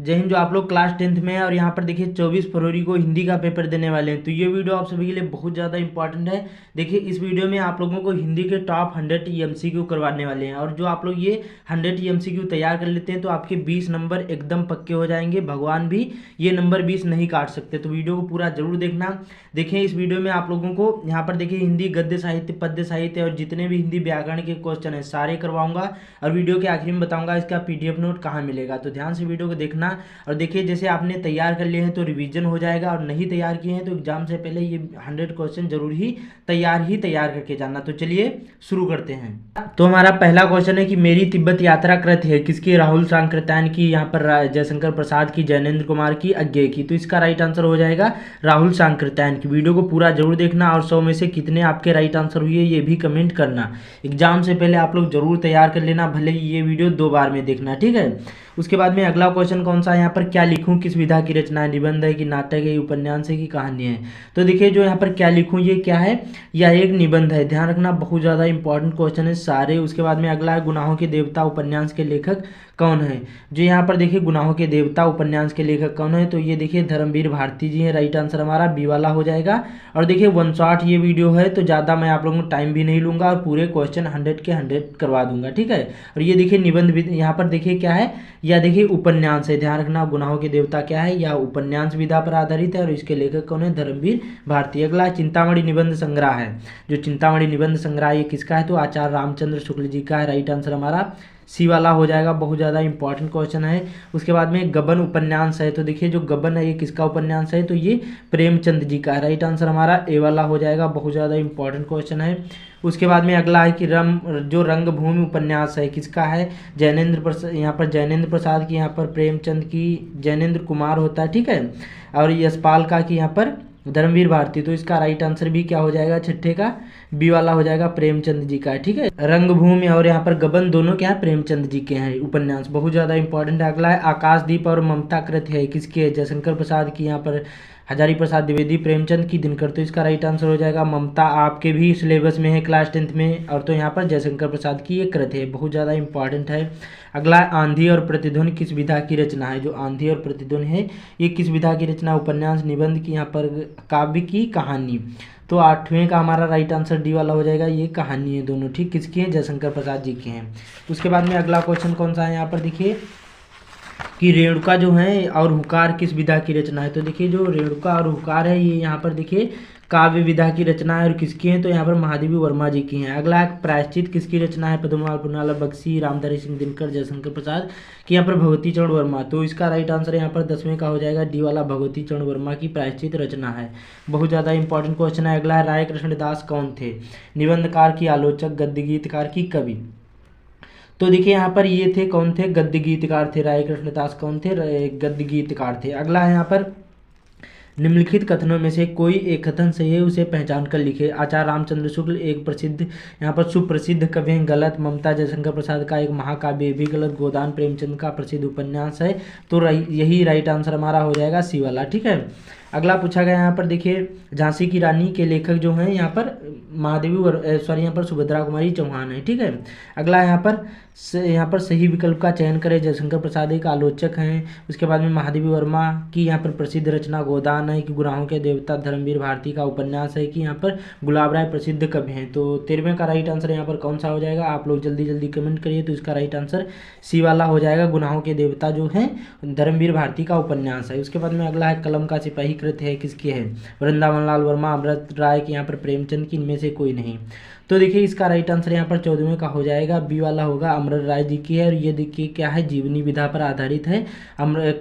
जय हिंद। जो आप लोग क्लास 10th में है और यहाँ पर देखिए 24 फरवरी को हिंदी का पेपर देने वाले हैं, तो ये वीडियो आप सभी के लिए बहुत ज़्यादा इंपॉर्टेंट है। देखिए इस वीडियो में आप लोगों को हिंदी के टॉप 100 एमसीक्यू करवाने वाले हैं, और जो आप लोग ये 100 एमसीक्यू तैयार कर लेते हैं तो आपके 20 नंबर एकदम पक्के हो जाएंगे। भगवान भी ये नंबर 20 नहीं काट सकते, तो वीडियो को पूरा जरूर देखना। देखिए इस वीडियो में आप लोगों को यहाँ पर देखिए हिंदी गद्य साहित्य, पद्य साहित्य और जितने भी हिंदी व्याकरण के क्वेश्चन है सारे करवाऊंगा, और वीडियो के आखिर में बताऊंगा इसका पीडीएफ नोट कहाँ मिलेगा। तो ध्यान से वीडियो को देखना। और देखिए जैसे आपने तैयार कर लिए हैं तो रिवीजन हो जाएगा, और नहीं तैयार किए हैं तो एग्जाम से पहले ये 100 क्वेश्चन जरूर ही तैयार करके जाना। तो चलिए शुरू करते हैं। तो हमारा पहला क्वेश्चन है कि मेरी तिब्बत यात्रा कृत है किसकी? राहुल सांकृत्यायन की, यहाँ पर जयशंकर प्रसाद की, जैनेन्द्र कुमार की, अज्ञेय की। तो इसका राइट आंसर हो जाएगा राहुल सांकृत्यायन की। वीडियो को पूरा जरूर देखना, और 100 में से कितने आपके राइट आंसर हुए ये भी कमेंट करना। एग्जाम से पहले आप लोग जरूर तैयार कर लेना, भले ही ये वीडियो 2 बार में देखना, ठीक है। उसके बाद में अगला क्वेश्चन कौन सा है यहाँ पर, क्या लिखूं किस विधा की रचना है? निबंध है कि नाटक है, उपन्यास है कि कहानी है? तो देखिए जो यहाँ पर क्या लिखूं, ये क्या है? यह एक निबंध है। ध्यान रखना, बहुत ज़्यादा इंपॉर्टेंट क्वेश्चन है सारे। उसके बाद में अगला है गुनाहों के देवता उपन्यास के लेखक कौन है? जो यहाँ पर देखिए गुनाहों के देवता उपन्यास के लेखक कौन है, तो ये देखिए धर्मवीर भारती जी हैं। राइट आंसर हमारा बी वाला हो जाएगा। और देखिए 1 शॉट ये वीडियो है, तो ज़्यादा मैं आप लोगों को टाइम भी नहीं लूँगा, और पूरे क्वेश्चन 100 के 100 करवा दूंगा, ठीक है। और ये देखिए निबंध भी यहाँ पर देखिए क्या है, या देखिए उपन्यास है। ध्यान रखना, गुनाहों के देवता क्या है, या उपन्यास विधा पर आधारित है, और इसके लेखक कौन है? धर्मवीर भारती। अगला चिंतामणि निबंध संग्रह है। जो चिंतामणि निबंध संग्रह ये किसका है? तो आचार्य रामचंद्र शुक्ल जी का है। राइट आंसर हमारा सी वाला हो जाएगा। बहुत ज़्यादा इंपॉर्टेंट क्वेश्चन है। उसके बाद में गबन उपन्यास है। तो देखिए जो गबन है ये किसका उपन्यास है? तो ये प्रेमचंद जी का है। राइट आंसर हमारा ए वाला हो जाएगा। बहुत ज़्यादा इंपॉर्टेंट क्वेश्चन है। उसके बाद में अगला है कि जो रंगभूमि उपन्यास है किसका है? जैनेन्द्र प्रसाद, यहाँ पर जैनेन्द्र प्रसाद की, यहाँ पर प्रेमचंद की, जैनेन्द्र कुमार होता है, ठीक है। और यशपाल का की, यहाँ पर धर्मवीर भारती। तो इसका राइट आंसर भी क्या हो जाएगा? छठे का बी वाला हो जाएगा, प्रेमचंद जी का है, ठीक है। रंगभूमि और यहाँ पर गबन दोनों क्या है? प्रेमचंद जी के हैं उपन्यास। बहुत ज़्यादा इंपॉर्टेंट है। अगला है आकाशदीप और ममता कृत है किसकी है? जयशंकर प्रसाद की, यहाँ पर हजारी प्रसाद द्विवेदी, प्रेमचंद की, दिनकर। तो इसका राइट आंसर हो जाएगा ममता। आपके भी सिलेबस में है क्लास 10th में, और तो यहाँ पर जयशंकर प्रसाद की ये कृत है। बहुत ज़्यादा इंपॉर्टेंट है। अगला आंधी और प्रतिध्वनि किस विधा की रचना है? जो आंधी और प्रतिध्वनि है ये किस विधा की रचना? उपन्यास, निबंध की, यहाँ पर काव्य की, कहानी। तो 8वें का हमारा राइट आंसर डी वाला हो जाएगा। ये कहानी है दोनों, ठीक। किसकी है? जयशंकर प्रसाद जी की हैं। उसके बाद में अगला क्वेश्चन कौन सा है यहाँ पर देखिए कि रेणुका जो है और हुकार किस विधा की रचना है? तो देखिए जो रेणुका और हुकार है ये यहाँ पर देखिए काव्य विधा की रचना है, और किसकी है? तो यहाँ पर महादेवी वर्मा जी की हैं। अगला प्रायश्चित किसकी रचना है? पद्मलाल पुनाला बख्शी, रामधारी सिंह दिनकर, जयशंकर प्रसाद की, यहाँ पर भगवती चरण वर्मा। तो इसका राइट आंसर यहाँ पर 10वें का हो जाएगा डी वाला, भगवती चरण वर्मा की प्रायश्चित रचना है। बहुत ज़्यादा इंपॉर्टेंट क्वेश्चन है। अगला है राय कृष्ण दास कौन थे? निबंधकार की, आलोचक, गद्य गीतकार की, कवि। तो देखिए यहाँ पर ये थे कौन थे? गद्य गीतकार थे। राय कृष्णदास कौन थे? गद्य गीतकार थे। अगला है यहाँ पर निम्नलिखित कथनों में से कोई एक कथन सही है उसे पहचान कर लिखे। आचार्य रामचंद्र शुक्ल एक प्रसिद्ध, यहाँ पर सुप्रसिद्ध कवि हैं, गलत। ममता जयशंकर प्रसाद का एक महाकाव्य भी गलत। गोदान प्रेमचंद का प्रसिद्ध उपन्यास है। तो यही राइट आंसर हमारा हो जाएगा सी वाला, ठीक है। अगला पूछा गया यहाँ पर देखिए झांसी की रानी के लेखक जो हैं यहाँ पर यहाँ पर सुभद्रा कुमारी चौहान है, ठीक है। अगला यहाँ पर सही विकल्प का चयन करें। जयशंकर प्रसाद एक आलोचक हैं। उसके बाद में महादेवी वर्मा की यहाँ पर प्रसिद्ध रचना गोदान है, कि गुनाहों के देवता धर्मवीर भारती का उपन्यास है, कि यहाँ पर गुलाब राय प्रसिद्ध कवि हैं। तो 13वें का राइट आंसर यहाँ पर कौन सा हो जाएगा? आप लोग जल्दी जल्दी कमेंट करिए। तो इसका राइट आंसर सी वाला हो जाएगा। गुनाहों के देवता जो है धर्मवीर भारती का उपन्यास है। उसके बाद में अगला है कलम का सिपाही कृत है किसकी है? वृंदावन लाल वर्मा, अमृत राय की, यहाँ पर प्रेमचंद की, इनमें से कोई नहीं। तो देखिए इसका राइट आंसर यहाँ पर 14वें का हो जाएगा, बी वाला होगा, अमृत राय जी की है। और ये देखिए क्या है? जीवनी विधा पर आधारित है।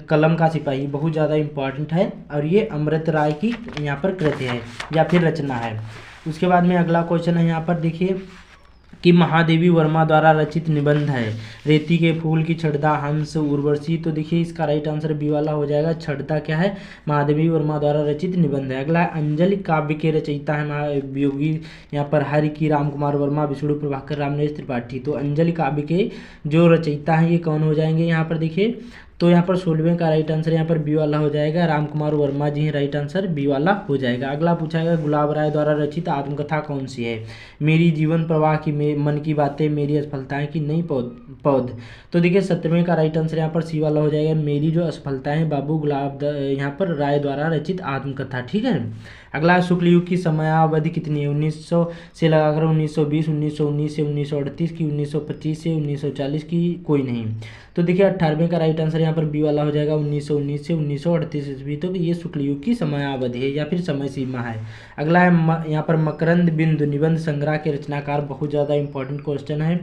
कलम का सिपाही बहुत ज़्यादा इंपॉर्टेंट है, और ये अमृत राय की यहाँ पर कृत है या फिर रचना है। उसके बाद में अगला क्वेश्चन है यहाँ पर देखिए कि महादेवी वर्मा द्वारा रचित निबंध है। रेती के फूल की छड़दा, हंस, उर्वशी। तो देखिए इसका राइट आंसर बी वाला हो जाएगा। छड़दा क्या है? महादेवी वर्मा द्वारा रचित निबंध है। अगला अंजलि काव्य के रचयिता है योगी, यहाँ पर हरि की, राम कुमार वर्मा, विष्णु प्रभाकर, रामनेश त्रिपाठी। तो अंजलि काव्य के जो रचयिता हैं ये कौन हो जाएंगे यहाँ पर देखिए? तो यहाँ पर 16वें का राइट आंसर यहाँ पर बी वाला हो जाएगा, राम कुमार वर्मा जी हैं, राइट आंसर बी वाला हो जाएगा। अगला पूछा गया गुलाब राय द्वारा रचित आत्मकथा कौन सी है? मेरी जीवन प्रवाह की, मन की बातें, मेरी असफलताएं की नई पौध। तो देखिए 17वें का राइट आंसर यहाँ पर सी वाला हो जाएगा, मेरी जो असफलताएं, बाबू गुलाब यहाँ पर राय द्वारा रचित आत्मकथा। ठीक है। अगला शुक्ल युग की समयावधि कितनी है? 1900 से लगाकर 1920, 1919 से 1938 की, 1925 से 1940 की, कोई नहीं। तो देखिए 18वें का राइट आंसर यहाँ पर बी वाला हो जाएगा, 1919 से 1938 ईस्वी तक ये शुक्ल युग की समयावधि है या फिर समय सीमा है। अगला है यहाँ पर मकरंद बिंदु निबंध संग्रह के रचनाकार, बहुत ज़्यादा इंपॉर्टेंट क्वेश्चन है।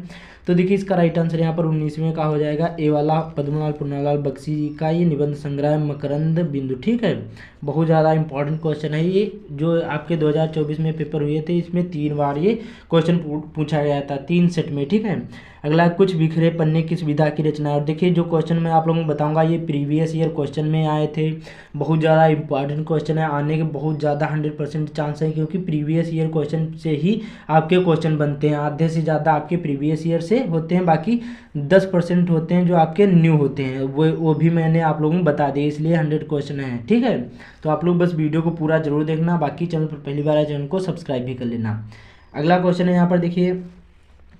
तो देखिए इसका राइट आंसर यहाँ पर 19वें का हो जाएगा, ए वाला, पद्मलाल पुन्नालाल बख्शी जी का ये निबंध संग्रह मकरंद बिंदु। ठीक है, बहुत ज़्यादा इंपॉर्टेंट क्वेश्चन है ये, जो आपके 2024 में पेपर हुए थे, इसमें 3 बार ये क्वेश्चन पूछा गया था, 3 सेट में। ठीक है। अगला कुछ बिखरे पन्ने किस विधा की रचना है? और देखिए जो क्वेश्चन मैं आप लोगों को बताऊंगा ये प्रीवियस ईयर क्वेश्चन में आए थे, बहुत ज़्यादा इंपॉर्टेंट क्वेश्चन है, आने के बहुत ज़्यादा 100% चांस है, क्योंकि प्रीवियस ईयर क्वेश्चन से ही आपके क्वेश्चन बनते हैं। आधे से ज़्यादा आपके प्रीवियस ईयर से होते हैं, बाकी 10% होते हैं जो आपके न्यू होते हैं, वो भी मैंने आप लोगों को बता दिया, इसलिए 100 क्वेश्चन है। ठीक है, तो आप लोग बस वीडियो को पूरा जरूर देखना, बाकी चैनल पर पहली बार आए चैनल को सब्सक्राइब भी कर लेना। अगला क्वेश्चन है यहाँ पर देखिए,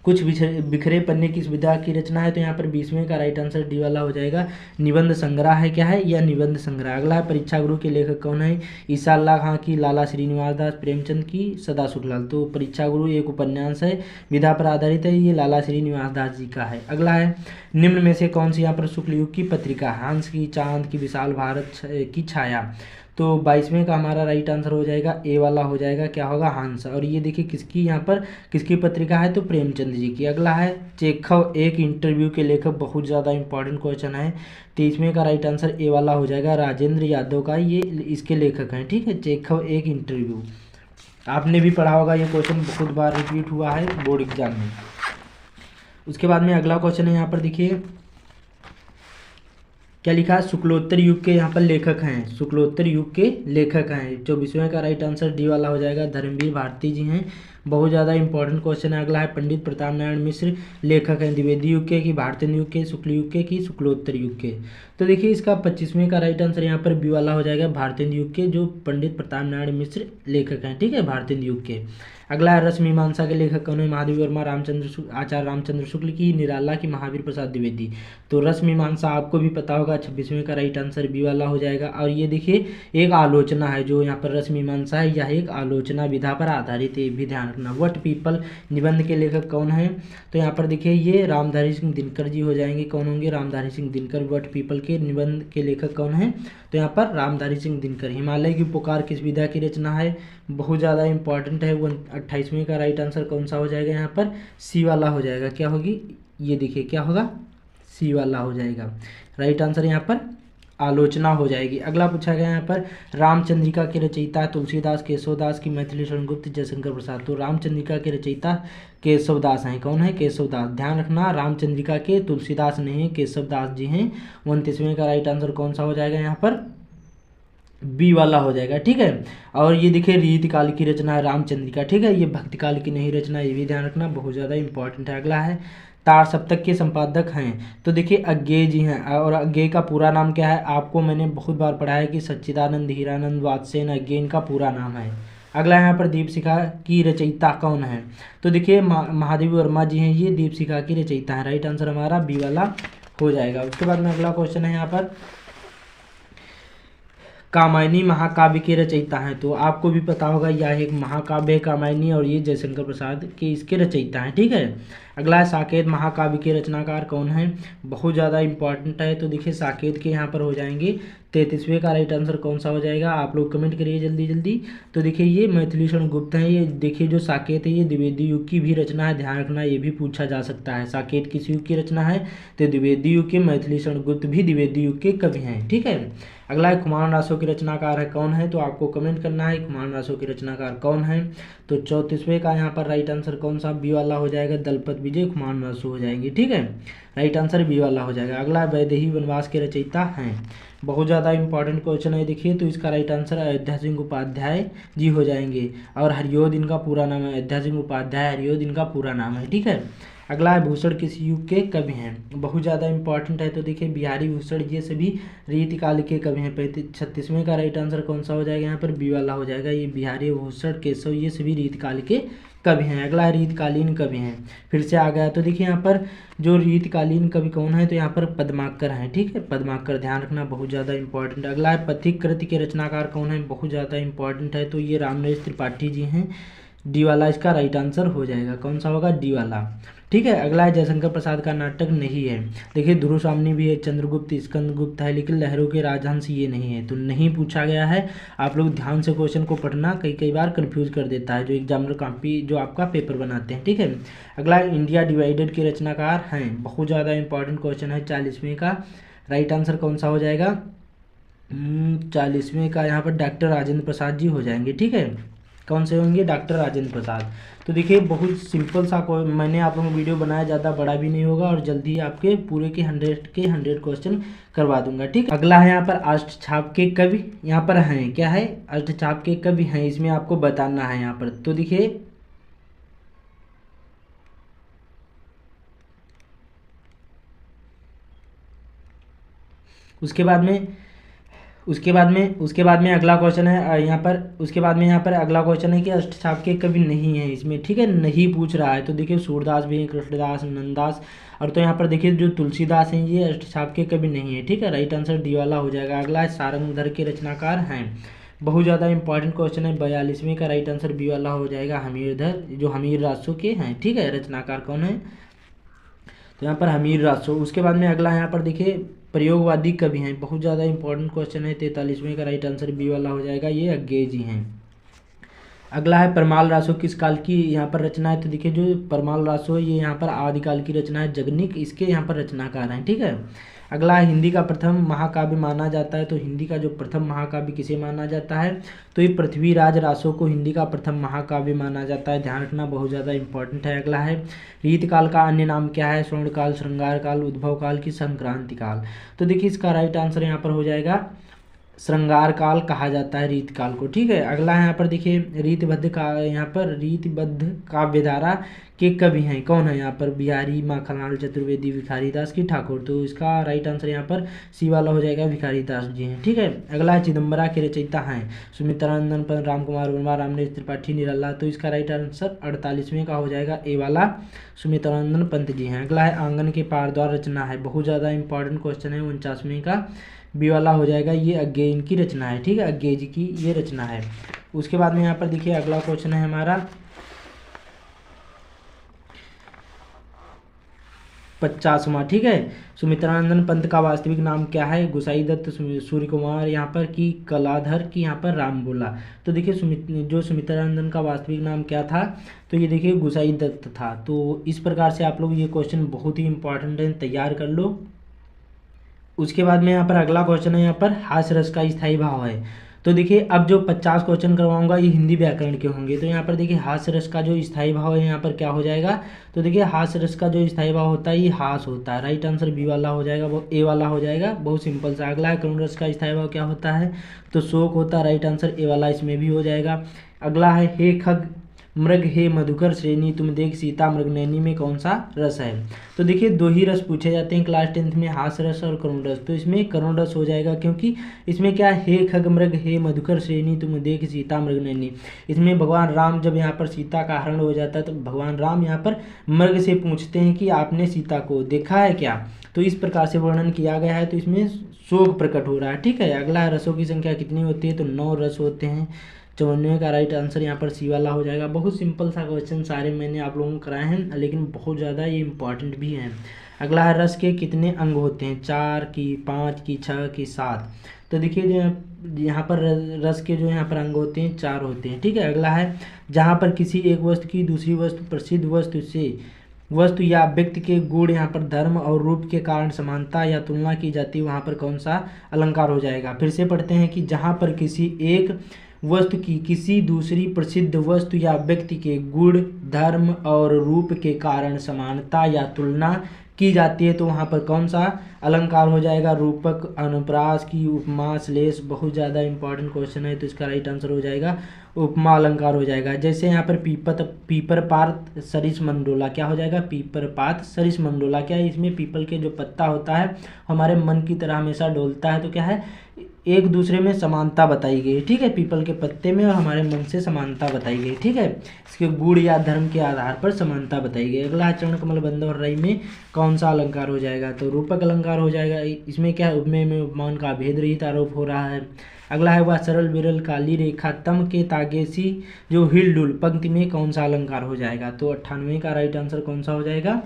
कुछ बिखरे पन्ने किस विधा की रचना है? तो यहाँ पर 20वें का राइट आंसर डी वाला हो जाएगा, निबंध संग्रह है, क्या है यह निबंध संग्रह। अगला है परीक्षा गुरु के लेखक कौन है? ईसा अल्लाह खां की, लाला श्रीनिवास दास, प्रेमचंद की, सदा सुखलाल। तो परीक्षा गुरु एक उपन्यास है, विधा पर आधारित है, ये लाला श्रीनिवास दास जी का है। अगला है निम्न में से कौन सी यहाँ पर शुक्ल युग की पत्रिका? हंस की, चांद की, विशाल भारत की, छाया। तो 22वें का हमारा राइट आंसर हो जाएगा, ए वाला हो जाएगा, क्या होगा? हंस। और ये देखिए किसकी यहाँ पर किसकी पत्रिका है? तो प्रेमचंद जी की। अगला है चेखव एक इंटरव्यू के लेखक, बहुत ज़्यादा इंपॉर्टेंट क्वेश्चन है। 23वें का राइट आंसर ए वाला हो जाएगा, राजेंद्र यादव का ये इसके लेखक हैं। ठीक है, चेखव एक इंटरव्यू, आपने भी पढ़ा होगा, ये क्वेश्चन बहुत बार रिपीट हुआ है बोर्ड एग्जाम में। उसके बाद में अगला क्वेश्चन है यहाँ पर देखिए, क्या लिखा है? शुक्लोत्तर युग के यहाँ पर लेखक हैं, शुक्लोत्तर युग के लेखक हैं। 24वें का राइट आंसर डी वाला हो जाएगा, धर्मवीर भारती जी हैं, बहुत ज़्यादा इंपॉर्टेंट क्वेश्चन है। अगला है पंडित प्रताप नारायण मिश्र लेखक हैं, द्विवेदी युग के, कि भारतीय युग के, शुक्ल युग के, कि शुक्लोत्तर युग के। तो देखिए इसका 25वें का राइट आंसर यहाँ पर बी वाला हो जाएगा, भारतीय युग के, जो पंडित प्रताप नारायण मिश्र लेखक हैं। ठीक है, भारतीय युग के। अगला है रस मीमांसा के लेखक कौन है? महादेव वर्मा, आचार्य रामचंद्र शुक्ल की, निराला की, महावीर प्रसाद द्विवेदी। तो रस मीमांसा आपको भी पता होगा, 26वें का राइट आंसर बी वाला हो जाएगा। और ये देखिए एक आलोचना है, जो यहाँ पर रस मीमांसा है, यह एक आलोचना विधा पर आधारित है, भी ध्यान रखना। वट पीपल निबंध के लेखक कौन है? तो यहाँ पर देखिए ये रामधारी सिंह दिनकर जी हो जाएंगे। कौन होंगे? रामधारी सिंह दिनकर। वट पीपल के निबंध के लेखक कौन है? तो यहाँ पर रामधारी सिंह दिनकर। हिमालय की पुकार किस विधा की रचना है? बहुत ज़्यादा इंपॉर्टेंट है। 28वें का राइट आंसर कौन सा हो जाएगा? यहाँ पर सी वाला हो जाएगा। क्या होगी? ये देखिए क्या होगा? सी वाला हो जाएगा। राइट आंसर यहाँ पर आलोचना हो जाएगी। अगला पूछा गया यहाँ पर रामचंद्रिका के रचयिता तुलसीदास, केशवदास की, मैथिली शरण गुप्त, जयशंकर प्रसाद। तो रामचंद्रिका के रचयिता केशवदास हैं। कौन है? केशवदास। ध्यान रखना, रामचंद्रिका के तुलसीदास नहीं, केशवदास जी हैं। 29वें का राइट आंसर कौन सा हो जाएगा? यहाँ पर बी वाला हो जाएगा। ठीक है, और ये देखिए रीतिकाल की रचना है रामचंद्रिका। ठीक है, ये भक्तिकाल की नहीं रचना, ये भी ध्यान रखना, बहुत ज़्यादा इंपॉर्टेंट है। अगला है तार सप्तक के संपादक हैं। तो देखिए अज्ञेय जी हैं, और अज्ञेय का पूरा नाम क्या है? आपको मैंने बहुत बार पढ़ा है कि सच्चिदानंद हीरानंद वात्सेन अज्ञेय इनका पूरा नाम है। अगला यहाँ पर दीपशिखा की रचयिता कौन है? तो देखिए महादेवी वर्मा जी हैं, ये दीपशिखा की रचयिता है। राइट आंसर हमारा बी वाला हो जाएगा। उसके बाद में अगला क्वेश्चन है यहाँ पर कामायनी महाकाव्य के रचयिता हैं। तो आपको भी पता होगा यह एक महाकाव्य है कामायनी, और ये जयशंकर प्रसाद के इसके रचयिता हैं। ठीक है, अगला है साकेत महाकाव्य के रचनाकार कौन है? बहुत ज़्यादा इंपॉर्टेंट है। तो देखिए साकेत के यहाँ पर हो जाएंगे 33वें का राइट आंसर कौन सा हो जाएगा? आप लोग कमेंट करिए जल्दी जल्दी। तो देखिए ये मैथिली शरण गुप्त हैं। ये देखिए जो साकेत है ये द्विवेदी युग की भी रचना है, ध्यान रखना, ये भी पूछा जा सकता है। साकेत किस युग की रचना है? तो द्विवेदी युग के। मैथिली शरण गुप्त भी द्विवेदी युग के कवि हैं। ठीक है, अगला है खुमान रासों के रचनाकार है कौन है? तो आपको कमेंट करना है खुमान रासों के रचनाकार कौन है। तो 34वें का यहाँ पर राइट आंसर कौन सा? बी वाला हो जाएगा, दलपत विजय खुमान रासो हो जाएंगे। ठीक है, राइट आंसर बी वाला हो जाएगा। अगला वैदेही वनवास के रचयिता हैं। बहुत ज़्यादा इंपॉर्टेंट क्वेश्चन है। देखिए तो इसका राइट आंसर अयोध्या सिंह उपाध्याय जी हो जाएंगे, और हरियोध इनका पूरा नाम है। अयोध्या सिंह उपाध्याय हरियोध इनका पूरा नाम है। ठीक है, अगला है भूषण किस युग के कवि हैं, बहुत ज़्यादा इंपॉर्टेंट है। तो देखिए बिहारी भूषण ये सभी रीतिकाल के कवि हैं। 36वें का राइट आंसर कौन सा हो जाएगा, यहाँ पर बी वाला हो जाएगा। ये बिहारी भूषण केशव ये सभी रीतिकाल के कवि हैं। अगला है रीतकालीन कवि हैं, फिर से आ गया। तो देखिए यहाँ पर जो रीतकालीन कवि कौन है, तो यहाँ पर पद्माकर हैं, ठीक है, पद्माकर, ध्यान रखना, बहुत ज़्यादा इंपॉर्टेंट। अगला है पथिक कृति के रचनाकार कौन है, बहुत ज़्यादा इंपॉर्टेंट है। तो ये रामनरेश त्रिपाठी जी हैं, डी वाला इसका राइट आंसर हो जाएगा। कौन सा होगा, डी वाला, ठीक है। अगला है जयशंकर प्रसाद का नाटक नहीं है। देखिए ध्रुव सामनी भी है, चंद्रगुप्त, स्कंदगुप्त है, लेकिन लहरों के राजहंस ये नहीं है, तो नहीं पूछा गया है। आप लोग ध्यान से क्वेश्चन को पढ़ना, कई बार कंफ्यूज कर देता है जो एग्जामिनर कॉपी जो आपका पेपर बनाते हैं, ठीक है। अगला है इंडिया डिवाइडेड के रचनाकार हैं, बहुत ज़्यादा इंपॉर्टेंट क्वेश्चन है। 40वें का राइट आंसर कौन सा हो जाएगा, 40वें का यहाँ पर डॉक्टर राजेंद्र प्रसाद जी हो जाएंगे, ठीक है। कौन से होंगे, डॉक्टर राजेंद्र प्रसाद। तो देखिए बहुत सिंपल सा मैंने आप लोगों को वीडियो बनाया, ज़्यादा बड़ा भी नहीं होगा और जल्दी आपके पूरे के 100 क्वेश्चन करवा दूंगा, ठीक। अगला है यहाँ पर अष्टछाप के कवि, यहाँ पर हैं, क्या है, अष्टछाप के कवि हैं, इसमें आपको बताना है यहाँ पर। तो देखिए उसके बाद में अगला क्वेश्चन है यहाँ पर, उसके बाद में यहाँ पर अगला क्वेश्चन है कि अष्टछाप के कवि नहीं है इसमें, ठीक है, नहीं पूछ रहा है। तो देखिए सूरदास भी हैं, कृष्णदास, नंददास, और तो यहाँ पर देखिए जो तुलसीदास हैं ये अष्टछाप के कवि नहीं है, ठीक है, राइट आंसर डी वाला हो जाएगा। अगला है सारंगधर के रचनाकार हैं, बहुत ज़्यादा इंपॉर्टेंट क्वेश्चन है। 42वें का राइट आंसर बी वाला हो जाएगा, हमीरधर, जो हमीर रासो के हैं, ठीक है, रचनाकार कौन है, तो यहाँ पर हमीर रासो। उसके बाद में अगला यहाँ पर देखिए प्रयोगवादी कवि हैं, बहुत ज़्यादा इंपॉर्टेंट क्वेश्चन है। 43वें का राइट आंसर बी वाला हो जाएगा, ये अज्ञेय जी हैं। अगला है परमाल रासो किस काल की यहाँ पर रचना है, तो देखिए जो परमाल रासो है ये यहाँ पर आदिकाल की रचना है, जगनिक इसके यहाँ पर रचनाकार हैं, ठीक है। अगला है हिंदी का प्रथम महाकाव्य माना जाता है, तो हिंदी का जो प्रथम महाकाव्य किसे माना जाता है, तो ये पृथ्वीराज रासो को हिंदी का प्रथम महाकाव्य माना जाता है, ध्यान रखना, बहुत ज़्यादा इंपॉर्टेंट है। अगला है रीतकाल का अन्य नाम क्या है, स्वर्णकाल, श्रृंगार काल, उद्भव काल की संक्रांति काल। तो देखिए इसका राइट आंसर यहाँ पर हो जाएगा श्रृंगार काल कहा जाता है रीतकाल को, ठीक है। अगला यहाँ पर देखिए रीतबद्ध का, यहाँ पर रीतबद्ध काव्यधारा के कवि हैं, कौन है यहाँ पर, बिहारी, माखनलाल चतुर्वेदी, भिखारी दास की ठाकुर। तो इसका राइट आंसर यहाँ पर सी वाला हो जाएगा, भिखारी दास जी हैं, ठीक है। अगला है चिदम्बरा के रचयिता हैं, सुमित्रानंदन पंत, राम कुमार वर्मा, रामनरेश त्रिपाठी, निराला। तो इसका राइट आंसर 48वें का हो जाएगा, ए वाला, सुमित्रानंदन पंत जी हैं। अगला है आंगन के पारद्वार रचना है, बहुत ज़्यादा इंपॉर्टेंट क्वेश्चन है, 49वें का बी वाला हो जाएगा, ये अज्ञेय इनकी रचना है, ठीक है, अज्ञेय जी की ये रचना है। उसके बाद में यहाँ पर देखिए अगला क्वेश्चन है हमारा 50वां, ठीक है। सुमित्रानंदन पंत का वास्तविक नाम क्या है, गुसाई दत्त, सूर्य कुमार यहाँ पर की कलाधर की यहाँ पर राम बोला। तो देखिए जो सुमित्रानंदन का वास्तविक नाम क्या था, तो ये देखिए गुसाई दत्त था। तो इस प्रकार से आप लोग ये क्वेश्चन बहुत ही इंपॉर्टेंट है, तैयार कर लो। उसके बाद में यहाँ पर अगला क्वेश्चन है, यहाँ पर हास्य रस का स्थायी भाव है। तो देखिए अब जो 50 क्वेश्चन करवाऊंगा ये हिंदी व्याकरण के होंगे। तो यहाँ पर देखिए हास्य रस का जो स्थायी भाव है यहाँ पर क्या हो जाएगा, तो देखिए हास्य रस का जो स्थायी भाव होता है ये हास होता है, राइट आंसर बी वाला हो जाएगा, वो ए वाला हो जाएगा, बहुत सिंपल सा। अगला है करुण रस का स्थायी भाव क्या होता है, तो शोक होता है, राइट आंसर ए वाला इसमें भी हो जाएगा। अगला है हे खग मृग हे मधुकर श्रेणी तुम देख सीता मृगनयनी में कौन सा रस है। तो देखिए दो ही रस पूछे जाते हैं क्लास 10th में, हास रस और करुण रस। तो इसमें करुण रस हो जाएगा, क्योंकि इसमें क्या है, हे खग मृग हे मधुकर श्रेणी तुम देख सीता मृगनयनी। इसमें भगवान राम जब यहाँ पर सीता का हरण हो जाता है तो भगवान राम यहाँ पर मृग से पूछते हैं कि आपने सीता को देखा है क्या। तो इस प्रकार से वर्णन किया गया है, तो इसमें शोक प्रकट हो रहा है, ठीक है। अगला रसों की संख्या कितनी होती है, तो 9 रस होते हैं। 54 का राइट आंसर यहाँ पर सी वाला हो जाएगा। बहुत सिंपल सा क्वेश्चन सारे मैंने आप लोगों को कराए हैं, लेकिन बहुत ज़्यादा ये इंपॉर्टेंट भी हैं। अगला है रस के कितने अंग होते हैं, 4 की, 5 की, 6 की, 7। तो देखिए जो यहाँ पर रस के जो यहाँ पर अंग होते हैं 4 होते हैं, ठीक है। अगला है जहाँ पर किसी एक वस्तु की दूसरी वस्तु प्रसिद्ध वस्तु या व्यक्ति के गुण यहाँ पर धर्म और रूप के कारण समानता या तुलना की जाती है, वहाँ पर कौन सा अलंकार हो जाएगा। फिर से पढ़ते हैं कि जहाँ पर किसी एक वस्तु की किसी दूसरी प्रसिद्ध वस्तु या व्यक्ति के गुण धर्म और रूप के कारण समानता या तुलना की जाती है तो वहाँ पर कौन सा अलंकार हो जाएगा? रूपक, अनुप्रास की, उपमा, श्लेष। बहुत ज़्यादा इंपॉर्टेंट क्वेश्चन है तो इसका राइट आंसर हो जाएगा उपमा अलंकार हो जाएगा। जैसे यहाँ पर पीपरपात सरिस मंडोला, क्या हो जाएगा? पीपरपात सरिस मंडोला। क्या है? इसमें पीपल के जो पत्ता होता है हमारे मन की तरह हमेशा डोलता है, तो क्या है? एक दूसरे में समानता बताई गई, ठीक है, पीपल के पत्ते में और हमारे मन से समानता बताई गई, ठीक है। इसके गुण या धर्म के आधार पर समानता बताई गई। अगला है चरण कमल बंध और रई में कौन सा अलंकार हो जाएगा? तो रूपक अलंकार हो जाएगा। इसमें क्या है? उपमेय में उपमान का भेद रहित आरोप हो रहा है। अगला है वह सरल विरल काली रेखा तम के तागेसी जो हिल डुल पंक्ति में कौन सा अलंकार हो जाएगा? तो 98 का राइट आंसर कौन सा हो जाएगा?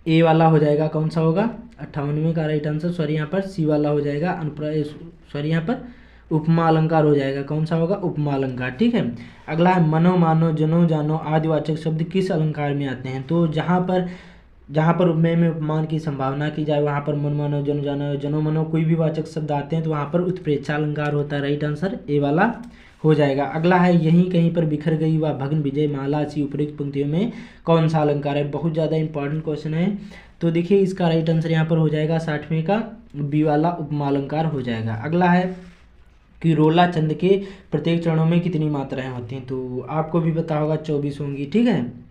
ए वाला हो जाएगा। कौन सा होगा? 58वें का राइट आंसर, सॉरी यहाँ पर सी वाला हो जाएगा। सॉरी यहाँ पर उपमा अलंकार हो जाएगा। कौन सा होगा? उपमा अलंकार, ठीक है। अगला है मनो मानो जनो जानो आदिवाचक शब्द किस अलंकार में आते हैं? तो जहाँ पर उपमेय में उपमान की संभावना की जाए वहाँ पर मन मानो जन जानो जनो मनो कोई भी वाचक शब्द आते हैं तो वहाँ पर उत्प्रेक्षा अलंकार होता है। राइट आंसर ए वाला हो जाएगा। अगला है यहीं कहीं पर बिखर गई व भग्न विजय माला सी उपयुक्त पंक्तियों में कौन सा अलंकार है? बहुत ज़्यादा इंपॉर्टेंट क्वेश्चन है। तो देखिए इसका राइट आंसर यहाँ पर हो जाएगा 60वें का बी वाला उपमा अलंकार हो जाएगा। अगला है कि रोला छंद के प्रत्येक चरणों में कितनी मात्राएं होती हैं? तो आपको भी पता होगा 24 होंगी, ठीक है।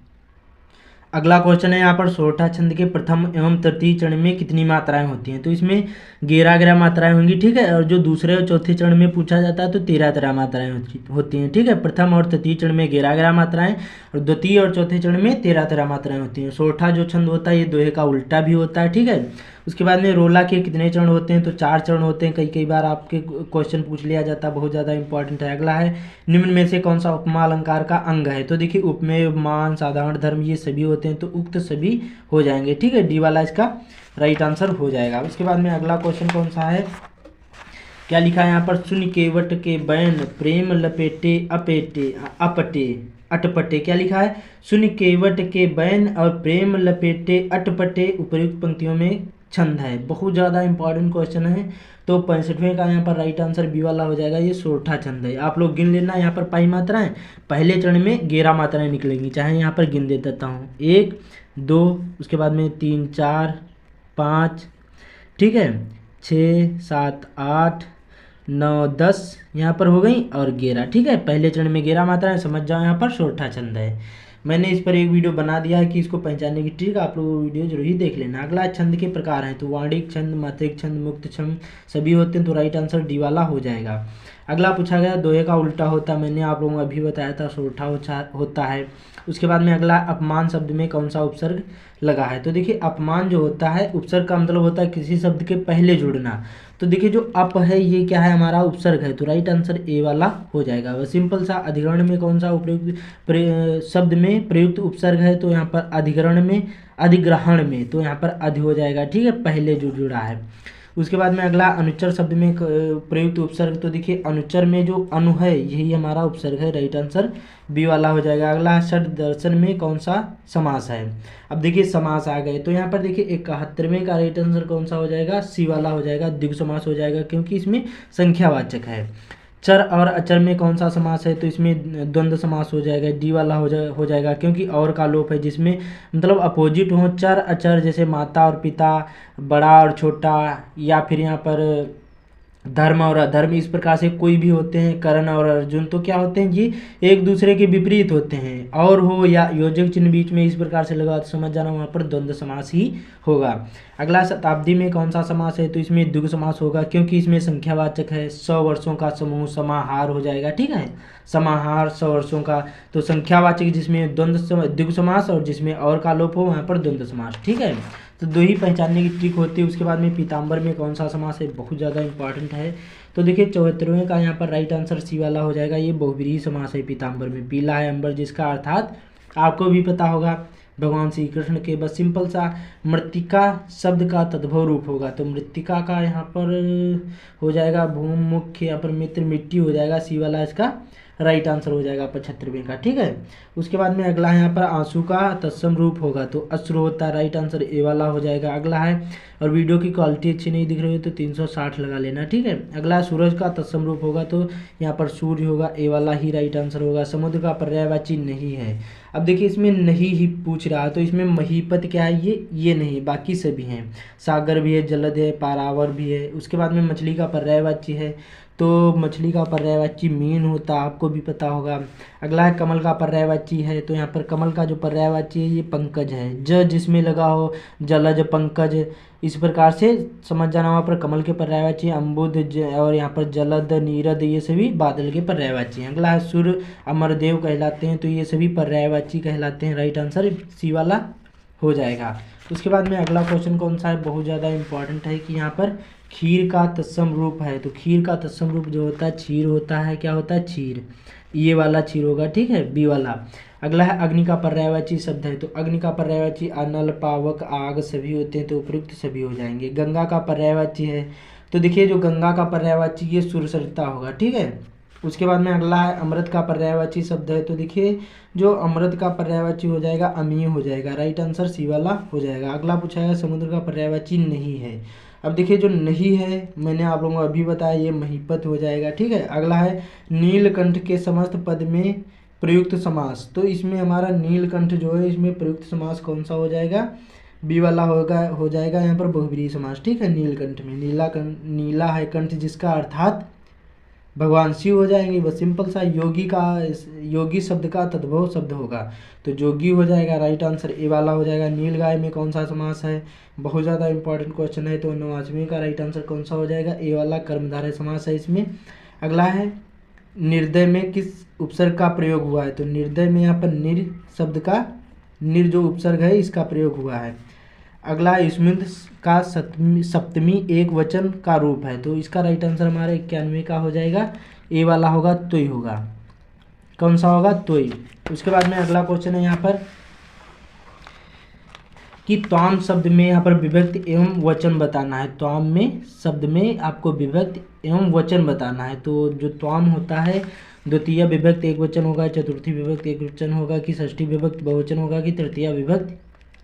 अगला क्वेश्चन है यहाँ पर सोरठा छंद के प्रथम एवं तृतीय चरण में कितनी मात्राएं होती हैं? तो इसमें 11 मात्राएं होंगी, ठीक है। और जो दूसरे और चौथे चरण में पूछा जाता है तो 13 मात्राएं होती हैं, ठीक है। प्रथम और तृतीय चरण में 11 मात्राएं और द्वितीय और चौथे चरण में 13 मात्राएं होती हैं। सोरठा जो छंद होता है ये दोहे का उल्टा भी होता है, ठीक है। उसके बाद में रोला के कितने चरण होते हैं? तो 4 चरण होते हैं। कई बार आपके क्वेश्चन पूछ लिया जाता है, बहुत ज़्यादा इंपॉर्टेंट है। अगला है निम्न में से कौन सा उपमा अलंकार का अंग है? तो देखिए उपमेय, उपमान, साधारण धर्म ये सभी होते हैं तो उक्त सभी हो जाएंगे, ठीक है। डी वाला इसका राइट आंसर हो जाएगा। उसके बाद में अगला क्वेश्चन कौन सा है? क्या लिखा है यहाँ पर? सुन केवट के बैन प्रेम लपेटे अपटे अटपटे। क्या लिखा है? सुन केवट के बैन और प्रेम लपेटे अटपटे उपर्युक्त पंक्तियों में छंद है। बहुत ज़्यादा इंपॉर्टेंट क्वेश्चन है तो 65वें का यहाँ पर राइट आंसर बी वाला हो जाएगा। ये सोरठा छंद है। आप लोग गिन लेना यहाँ पर पाई मात्राएं। पहले चरण में 11 मात्राएं निकलेंगी, चाहे यहाँ पर गिन देता हूँ 1 2, उसके बाद में 3 4 5, ठीक है, 6 7 8 9 10 यहाँ पर हो गई और 11, ठीक है। पहले चरण में 11 मात्राएं, समझ जाओ यहाँ पर सोरठा छंद है। मैंने इस पर एक वीडियो बना दिया है कि इसको पहचानने की ट्रिक, आप लोग वो वीडियो जरूर ही देख लेना। अगला छंद के प्रकार हैं तो वाणिक छंद, मात्रिक छंद, मुक्त छंद सभी होते हैं तो राइट आंसर डी वाला हो जाएगा। अगला पूछा गया दोहे का उल्टा होता है, मैंने आप लोगों को अभी बताया था सोरठा होता है। उसके बाद में अगला अपमान शब्द में कौन सा उपसर्ग लगा है? तो देखिए अपमान जो होता है उपसर्ग का मतलब होता है किसी शब्द के पहले जुड़ना। तो देखिए जो अप है ये क्या है? हमारा उपसर्ग है तो राइट आंसर ए वाला हो जाएगा। वह सिंपल सा अधिकरण में कौन सा उपयुक्त शब्द में प्रयुक्त उपसर्ग है? तो यहाँ पर अधिकरण में अधिग्रहण में तो यहाँ पर अधि हो जाएगा, ठीक है, पहले जो जुड़ा है। उसके बाद में अगला अनुच्चर शब्द में प्रयुक्त उपसर्ग, तो देखिए अनुच्चर में जो अनु है यही हमारा उपसर्ग है, राइट आंसर बी वाला हो जाएगा। अगला षड दर्शन में कौन सा समास है? अब देखिए समास आ गए तो यहाँ पर देखिए 71वें का राइट आंसर कौन सा हो जाएगा? सी वाला हो जाएगा, द्विगु समास हो जाएगा क्योंकि इसमें संख्यावाचक है। चर और अचर में कौन सा समास है? तो इसमें द्वंद्व समास हो जाएगा, डी वाला हो जाएगा क्योंकि और का लोप है जिसमें मतलब अपोजिट हो। चर अचर जैसे माता और पिता, बड़ा और छोटा, या फिर यहाँ पर धर्म और अधर्म, इस प्रकार से कोई भी होते हैं। कर्ण और अर्जुन तो क्या होते हैं? ये एक दूसरे के विपरीत होते हैं। और हो या योजक चिन्ह बीच में इस प्रकार से लगा तो समझ जाना वहाँ पर द्वंद्व समास ही होगा। अगला शताब्दी में कौन सा समास है? तो इसमें द्विगु समास होगा क्योंकि इसमें संख्यावाचक है। 100 वर्षों का समूह समाहार हो जाएगा, ठीक है, समाहार 100 वर्षों का। तो संख्यावाचक जिसमें द्विगु समास और जिसमें और का लोप हो वहाँ पर द्वंद्व समास, ठीक है। तो दो ही पहचानने की ट्रिक होती है। उसके बाद में पीताम्बर में कौन सा समास है? बहुत ज़्यादा इंपॉर्टेंट है। तो देखिए 74वें का यहाँ पर राइट आंसर सी वाला हो जाएगा। ये बहुव्रीहि समास है पीताम्बर में। पीला है अंबर जिसका अर्थात आपको भी पता होगा भगवान श्री कृष्ण के। बस सिंपल सा मृत्तिका शब्द का तद्भव रूप होगा तो मृत्तिका का यहाँ पर हो जाएगा भूम, मुख्य, यहाँ पर मित्र, मिट्टी हो जाएगा, सी वाला इसका राइट आंसर हो जाएगा 75वें का, ठीक है। उसके बाद में अगला यहाँ पर आंसू का तत्सम रूप होगा तो अश्रु होता है, राइट आंसर ए वाला हो जाएगा। अगला है, और वीडियो की क्वालिटी अच्छी नहीं दिख रही है तो 360 लगा लेना, ठीक है। अगला सूरज का तत्सम रूप होगा तो यहाँ पर सूर्य होगा, ए वाला ही राइट आंसर होगा। समुद्र का पर्यायवाची नहीं है। अब देखिए इसमें नहीं ही पूछ रहा, तो इसमें महीपत क्या है, ये नहीं, बाकी सभी हैं। सागर भी है, जलद है, पारावर भी है। उसके बाद में मछली का पर्यायवाची है, तो मछली का पर्यायवाची मीन होता, आपको भी पता होगा। अगला है कमल का पर्यायवाची है, तो यहाँ पर कमल का जो पर्यायवाची है ये पंकज है। जिसमें लगा हो, जलज, पंकज, इस प्रकार से समझ जाना। वहाँ पर कमल के पर्यायवाची अम्बुद और यहाँ पर जलद, नीरद, ये सभी बादल के पर्यायवाची हैं। अगला है सूर्य अमरदेव कहलाते हैं, तो ये सभी पर्यायवाची कहलाते हैं। राइट आंसर सी वाला हो जाएगा। उसके बाद में अगला क्वेश्चन कौन सा है, बहुत ज़्यादा इंपॉर्टेंट है कि यहाँ पर खीर का तत्सम रूप है, तो खीर का तत्सम रूप जो होता है क्षीर होता है। क्या होता है, क्षीर। ये वाला क्षीर होगा, ठीक है, बी वाला। अगला है अग्नि का पर्यायवाची शब्द है, तो अग्नि का पर्यायवाची अनल, पावक, आग सभी होते हैं, तो उपयुक्त सभी हो जाएंगे। गंगा का पर्यायवाची है, तो देखिए जो गंगा का पर्यायवाची ये सुरसरिता होगा, ठीक है। उसके बाद में अगला है अमृत का पर्यायवाची शब्द है, तो देखिए जो अमृत का पर्यायवाची हो जाएगा अमीय हो जाएगा। राइट आंसर सी वाला हो जाएगा। अगला पूछा है समुद्र का पर्यायवाची नहीं है। अब देखिए जो नहीं है मैंने आप लोगों को अभी बताया, ये महीपत हो जाएगा, ठीक है। अगला है नीलकंठ के समस्त पद में प्रयुक्त समास, तो इसमें हमारा नीलकंठ जो है इसमें प्रयुक्त समास कौन सा हो जाएगा, बी वाला हो जाएगा यहाँ पर बहुब्रीहि समास, ठीक है। नीलकंठ में नीला है कंठ जिसका, अर्थात भगवान शिव हो जाएंगे, बस सिंपल सा। योगी शब्द का तद्भव शब्द होगा, तो जोगी हो जाएगा। राइट आंसर ए वाला हो जाएगा। नील गाय में कौन सा समास है, बहुत ज़्यादा इंपॉर्टेंट क्वेश्चन है, तो 9वां का राइट आंसर कौन सा हो जाएगा, ए वाला कर्मधारय समास है इसमें। अगला है निर्दय में किस उपसर्ग का प्रयोग हुआ है, तो निर्दय में यहाँ पर निर शब्द का, निर जो उपसर्ग है इसका प्रयोग हुआ है। अगला स्मित का सप्तमी एक वचन का रूप है, तो इसका राइट आंसर हमारा 91 का हो जाएगा, ए वाला होगा, तोय होगा। कौन सा होगा, तोय। उसके बाद में अगला क्वेश्चन है यहाँ पर कि त्वाम शब्द में यहाँ पर विभक्ति एवं वचन बताना है। त्वाम में शब्द में आपको विभक्ति एवं वचन बताना है, तो जो त्वाम होता है द्वितीय विभक्ति एक वचन होगा, चतुर्थी विभक्ति एक वचन होगा, कि षष्ठी विभक्ति बहुवचन होगा, कि तृतीय विभक्ति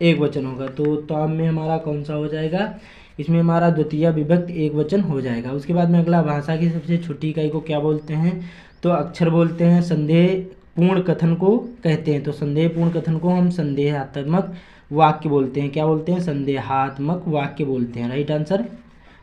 एक वचन होगा। तो त्वाम में हमारा कौन सा हो जाएगा, इसमें हमारा द्वितीय विभक्ति एक वचन हो जाएगा। उसके बाद में अगला भाषा की सबसे छोटी इकाई को क्या बोलते हैं, तो अक्षर बोलते हैं। संदेहपूर्ण कथन को कहते हैं, तो संदेहपूर्ण कथन को हम संदेहात्मक वाक्य बोलते हैं। क्या बोलते हैं, संदेहात्मक वाक्य बोलते हैं। राइट आंसर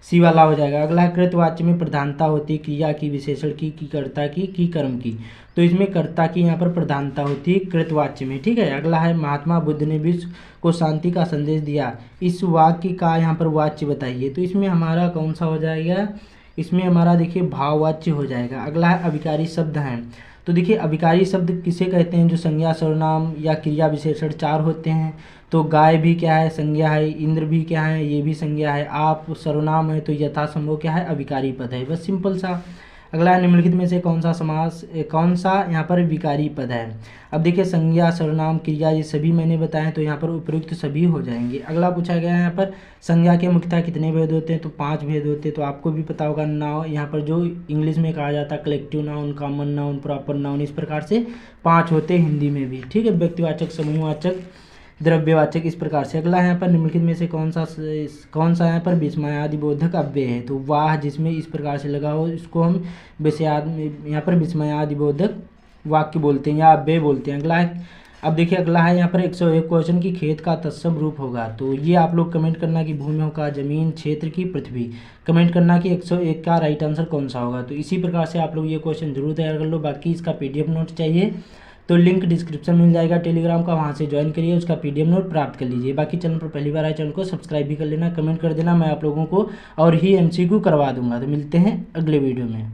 सी वाला हो जाएगा। अगला कृतवाच्य में प्रधानता होती है क्रिया की, विशेषण की, कर्ता की, कर्म की, तो इसमें कर्ता की यहाँ पर प्रधानता होती है कृतवाच्य में, ठीक है। अगला है महात्मा बुद्ध ने विश्व को शांति का संदेश दिया, इस वाक्य का यहाँ पर वाच्य बताइए, तो इसमें हमारा कौन सा हो जाएगा, इसमें हमारा देखिए भाववाच्य हो जाएगा। अगला है अभिकारी शब्द हैं, तो देखिए अभिकारी शब्द किसे कहते हैं, जो संज्ञा, सर्वनाम या क्रिया विशेषण चार होते हैं। तो गाय भी क्या है, संज्ञा है। इंद्र भी क्या है, ये भी संज्ञा है। आप सर्वनाम है, तो यथासंभव क्या है, अभिकारी पद है, बस सिंपल सा। अगला निम्नलिखित में से कौन सा यहाँ पर विकारी पद है। अब देखिए संज्ञा, सर्वनाम, क्रिया ये सभी मैंने बताए, तो यहाँ पर उपयुक्त सभी हो जाएंगे। अगला पूछा गया है यहाँ पर संज्ञा के मुख्यतः कितने भेद होते हैं, तो 5 भेद होते हैं, तो आपको भी पता होगा। नाउन यहाँ पर जो इंग्लिश में कहा जाता है collective noun, common noun, proper noun, इस प्रकार से 5 होते हैं हिंदी में भी, ठीक है। व्यक्तिवाचक, समूहवाचक, द्रव्यवाचक, इस प्रकार से। अगला यहाँ पर निम्नलिखित में से कौन सा यहाँ पर विस्मयादि बोधक अव्यय है, तो वाह जिसमें इस प्रकार से लगा हो इसको हम यहाँ पर विस्मयादि बोधक वाक्य बोलते हैं या अव्यय बोलते हैं। अगला है, अब देखिए अगला है यहाँ पर 101 क्वेश्चन की खेत का तत्सम रूप होगा, तो ये आप लोग कमेंट करना कि भूमि होगा, जमीन, क्षेत्र की, पृथ्वी, कमेंट करना कि 101 का राइट आंसर कौन सा होगा। तो इसी प्रकार से आप लोग ये क्वेश्चन जरूर तैयार कर लो। बाकी इसका PDF नोट चाहिए तो लिंक डिस्क्रिप्शन मिल जाएगा टेलीग्राम का, वहाँ से ज्वाइन करिए, उसका PDF नोट प्राप्त कर लीजिए। बाकी चैनल पर पहली बार आए चैनल को सब्सक्राइब भी कर लेना, कमेंट कर देना, मैं आप लोगों को और ही MCQ करवा दूंगा। तो मिलते हैं अगले वीडियो में।